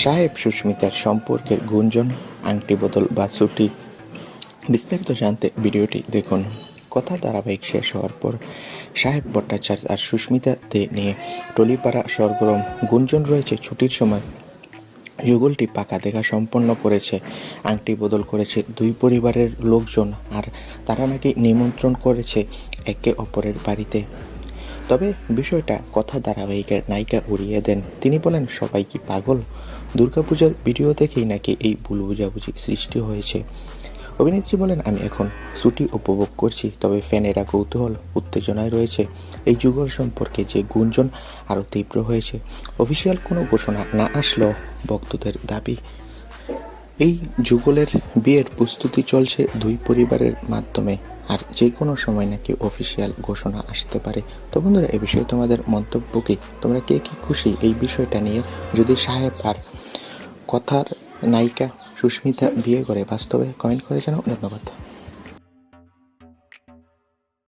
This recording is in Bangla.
সাহেব সুস্মিতার সম্পর্কের গুঞ্জন, আংটি বদল বা ছুটি, বিস্তারিত জানতে ভিডিওটি দেখুন। কথা ধারাবাহিক শেষ হওয়ার পর সাহেব ভট্টাচার্য আর সুস্মিতা দে নিয়ে টলিপাড়া সরগরম। গুঞ্জন রয়েছে ছুটির সময় যুগলটি পাকা দেখা সম্পন্ন করেছে, আংটি বদল করেছে দুই পরিবারের লোকজন, আর তারা নাকি নিমন্ত্রণ করেছে একে অপরের বাড়িতে। তবে বিষয়টা কথা ধারাবাহিকের নায়িকা উড়িয়ে দেন। তিনি বলেন, সবাই কি পাগল? দুর্গাপূজার ভিডিও দেখেই নাকি এই ভুল বুঝাবুঝি সৃষ্টি হয়েছে। অভিনেত্রী বলেন, আমি এখন ছুটি উপভোগ করছি, তবে ফ্যানেরা কৌতূহল উত্তেজনায় রয়েছে। এই যুগল সম্পর্কে যে গুঞ্জন আরও তীব্র হয়েছে। অফিসিয়াল কোনো ঘোষণা না আসলেও ভক্তদের দাবি, এই যুগলের বিয়ের প্রস্তুতি চলছে দুই পরিবারের মাধ্যমে, আর যে কোনো সময় নাকি অফিসিয়াল ঘোষণা আসতে পারে। তো বন্ধুরা, এই বিষয়ে তোমাদের মন্তব্য কি? তোমরা কে কি খুশি এই বিষয়টা নিয়ে? যদি সাহেব আর কথার নায়িকা সুস্মিতা বিয়ে করে বাস্তবে, কমেন্ট করে জানাও। ধন্যবাদ।